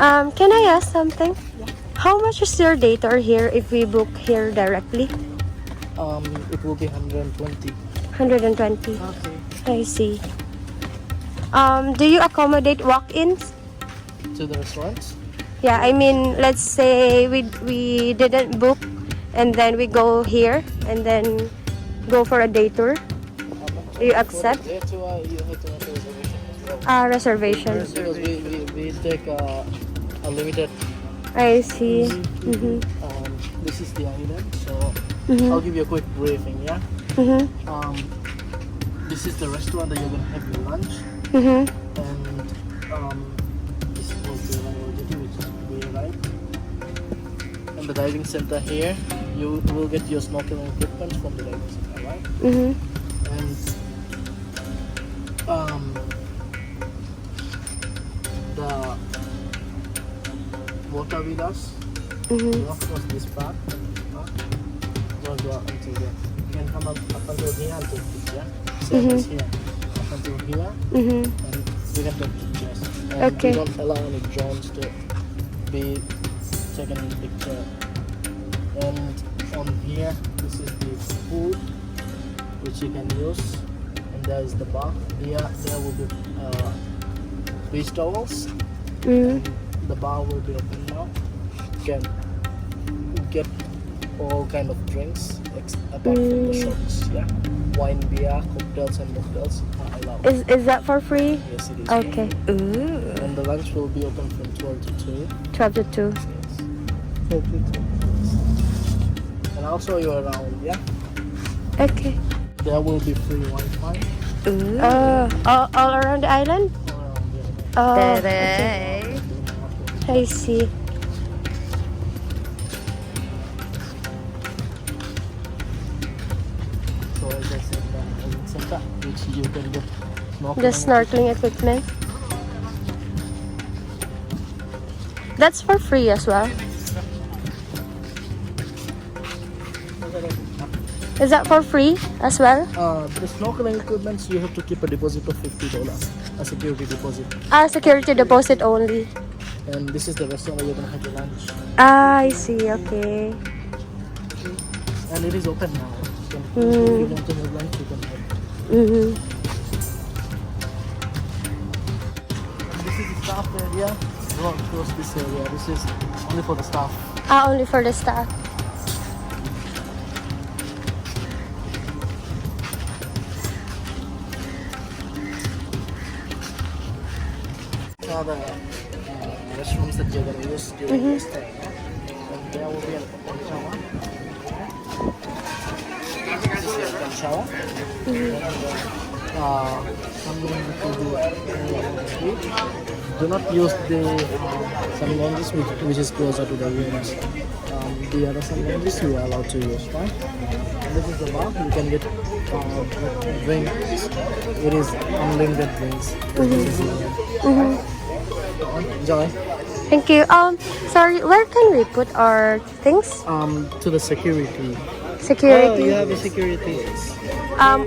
Can I ask something? How much is your data here if we book here directly? It will be 120. 120. Okay. I see. Do you accommodate walk-ins? To the restaurants? Yeah, I mean, let's say we didn't book and then we go here and then go for a day tour. Do you accept? You have to make a reservation as well. Reservation. Because we take a limited. I see. This is the island, so Mm-hmm. I'll give you a quick briefing, yeah? Mm-hmm. This is the restaurant that you're gonna have your lunch, Mm-hmm. and this was the Royalty, which is way right. And the diving center here, you will get your snorkeling equipment from the diving center, right? Mm-hmm. And the water with us, Mm-hmm. of course, this part. Don't go up until there. You can come up until here until here. Same as here. Up until here. Mm-hmm. And we can take pictures. And Okay. we don't allow any drones to be taken in picture. And on here, this is the food which you can use. And there is the bar. There will be beach towels. Mm-hmm. The bar will be open now. You can get all kind of drinks apart from the shots. Yeah, wine, beer, cocktails, and mocktails are allowed. Is that for free? Yes, it is. Okay. Ooh. And the lunch will be open from 12 to 2. 12 to 2. Yes. 12 to 2. And I'll show you around. Yeah. Okay. There will be free Wi-Fi Ooh. All around the island? all around here. Okay. I see. So as I said, the center which you can get The snorkeling equipment. That's for free as well. Is that for free as well? The snorkeling equipment, you have to keep a deposit of $50, a security deposit. Security deposit only. And this is the restaurant where you're gonna have your lunch. I see. Okay. And it is open now. So if you want to have lunch, you can have. Mm-hmm. This is the staff area. Don't close this area. This is only for the staff. Only for the staff. These are the restrooms that you're gonna use during your stay. And there will be a shower. This is your shower. I'm going to do do not use the sun lounges which is closer to the rooms. The other sun lounges you are allowed to use, right? And this is the bar. You can get drinks. It is unlimited drinks. Enjoy. Thank you. Sorry, where can we put our things? To the security. Security. Oh, you have a security.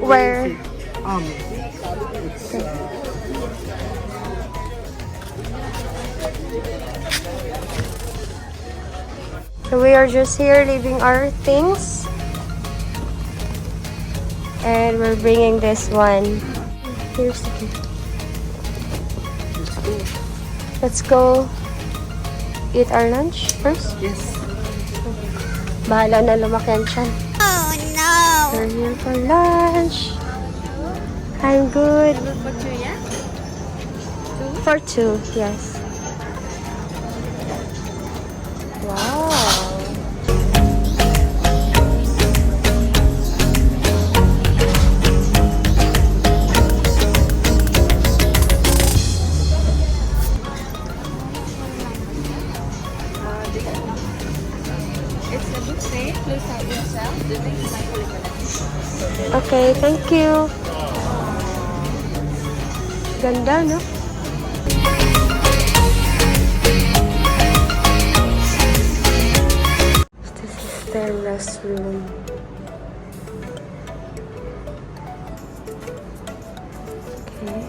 Where? So we are just here leaving our things. And we're bringing this one. Here's the key. Let's go eat our lunch first. Yes. Bahala na lumaki ang tiyan. Oh no! We're here for lunch. I'm good. For 2, yeah? For 2, yes. Wow. It's a buffet. Please help yourself. The thing is like Okay, thank you. Ganda, no? This is their restroom. Okay.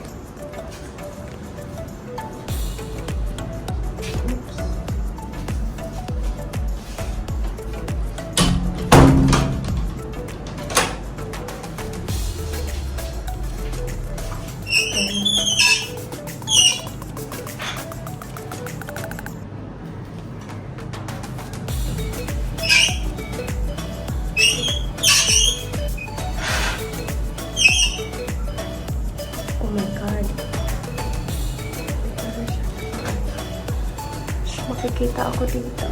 Makikita ako dito.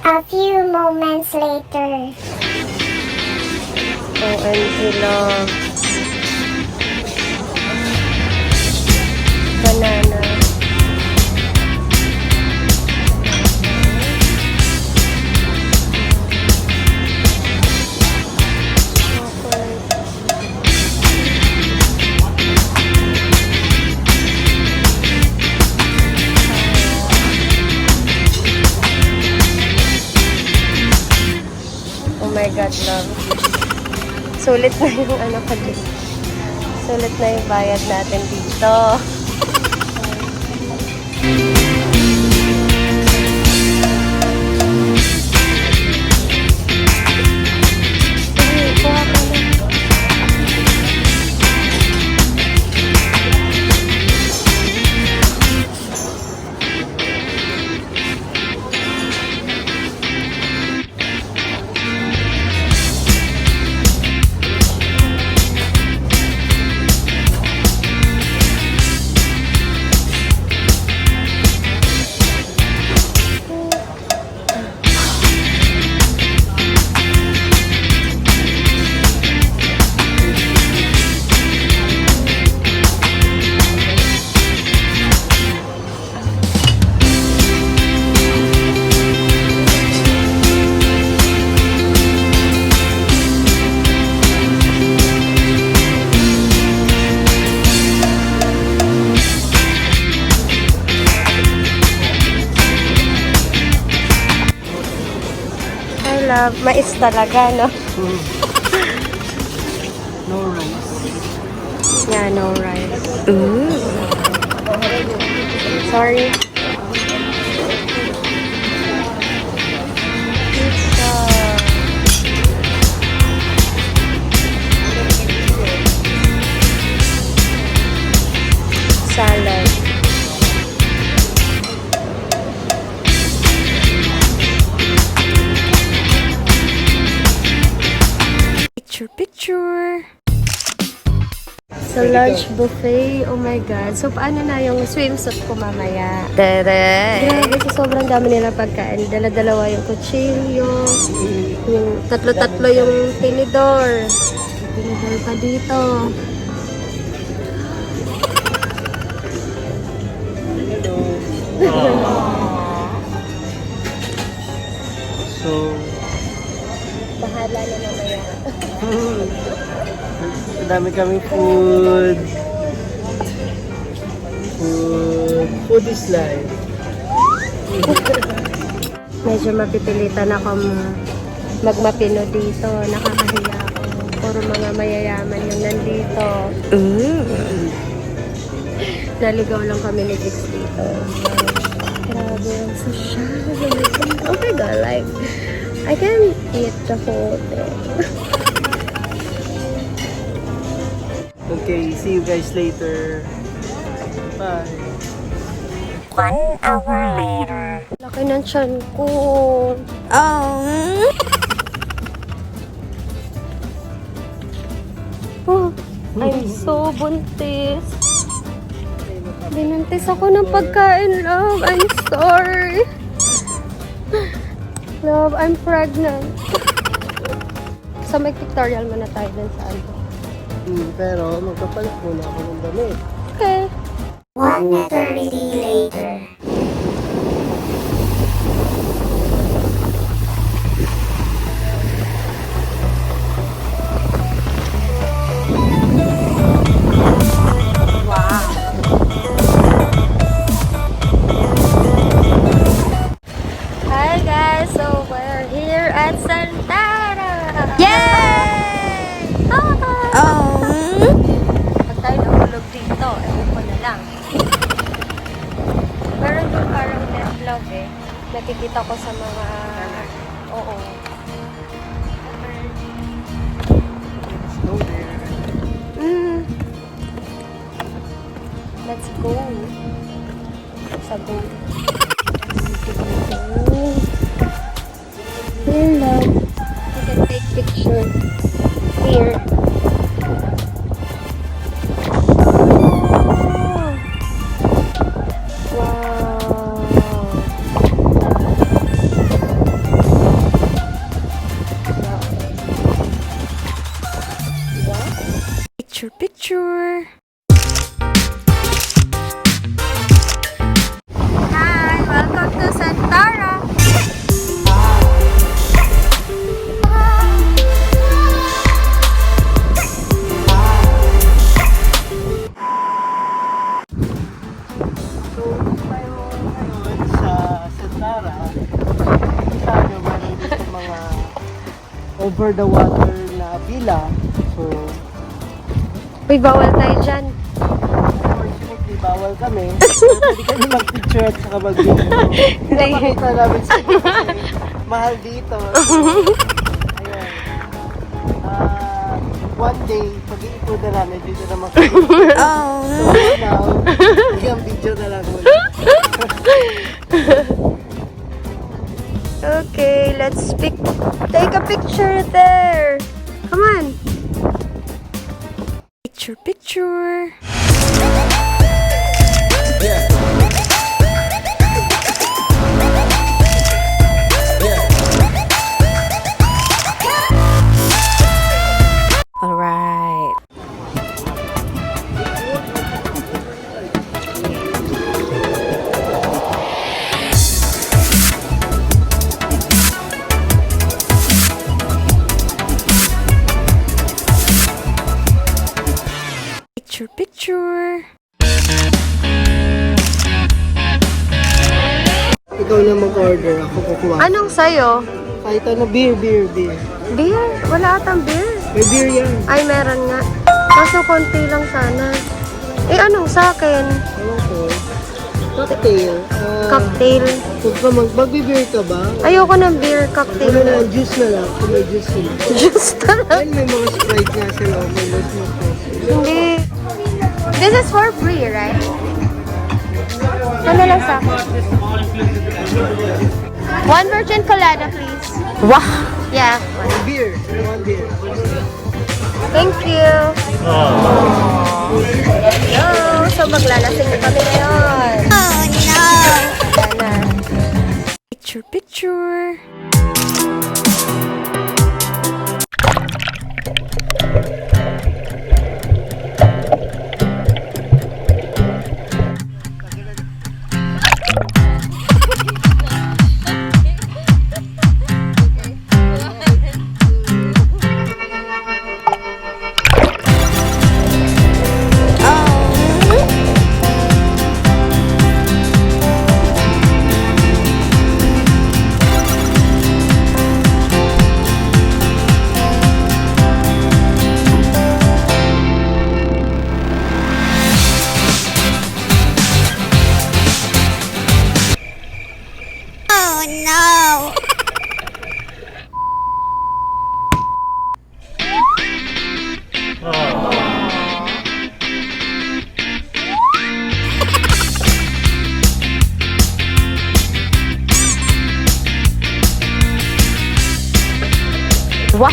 A few moments later. OMG love. Banana. Oh my God, love. Sulit na yung ano ko dito. Sulit na yung bayad natin dito. Sige, kuha ka na. I love, mais talaga, no? No rice. Yeah, no rice. Ooh. Sorry. Pizza. Salad. Picture. Sa large buffet, oh my God. So, paano na yung swimsuit ko mamaya? Grabe, so sobrang dami nila pagkain. Dala-dalawa yung kutsilyo, yung tatlo-tatlo yung tinidor. Tinidor pa dito. So, Bahala na mamaya. madami kaming food. Food is life. Medyo mapipilitan akong magmapino dito. Nakakahiya ako. Puro mga mayayaman yung nandito. Naligaw lang kami ni Jix dito. Grabe yung sosyal. Oh my God, like, I can eat the whole thing. Okay, see you guys later. Bye. 1 hour later. Laki ng tiyan ko. Oh, I'm so buntis. Binuntis ako ng pagkain, love. I'm sorry. Love, I'm pregnant. So, may pictorial muna tayo dun sa ano. Pero magpapalit muna ako ng damit. Okay. 1 eternity later. Hi guys, so we're here at Centara. Yay! Pag tayo nahulog dito, ewan ko na lang. Meron doon parang net vlog eh. Nakikita ko sa mga... Oo. Let's go there. Let's go. Sa boat. Here, love. You can take picture. Here. Wow. tayo ngayon sa Centara. Sa ano, meron dito mga over the water na villa. So, Uy, bawal tayo dyan. unfortunately, bawal kami. Pero pwede kami mag-picture at saka mag-video. Pinapakita namin sa inyo kasi mahal dito. So, ayun. One day, pag-iipon na namin, dito naman kami. Oh. So, for now, hanggang video na lang muna. Okay, let's take a picture there. Come on. Picture. All right. Picture. Ikaw na mag-order, ako kukuha. Anong sayo? Kahit ano, beer. Beer? Wala atang beer. May beer yan. Ay, meron nga. Kaso konti lang sana. Eh, anong sa akin? Ano ko? Cocktail. Cocktail. Magbe-beer ka ba? Ayoko ng beer, cocktail. Ano na, juice na lang. Kung may juice yun. Juice talaga. Ayun, may mga Sprite nga sila. May loss mo po. Hindi. This is for free, right? Ano lang sa akin? One virgin colada, please. Wow. Yeah. Beer. One beer. Thank you. Hello. So, maglalasing na kami ngayon. Oh, no. Sana. Picture. Wow.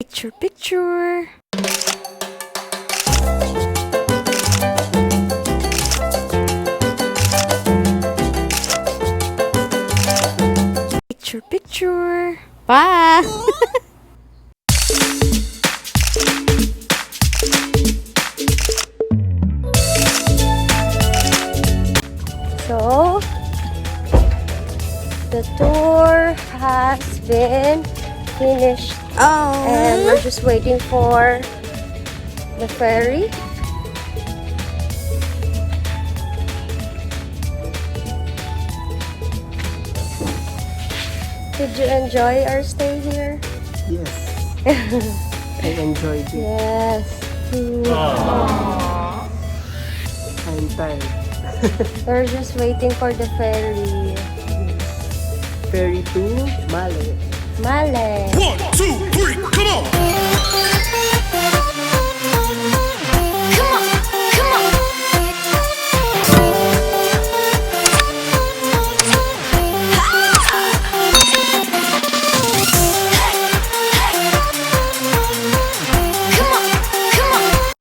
Picture. Picture. Bye. So, the tour has been finished. And we're just waiting for the ferry. Did you enjoy our stay here? Yes. I enjoyed it. Yes. I'm tired. We're just waiting for the ferry. Ferry to Maldives. Malay. 1, 2, 3, come on!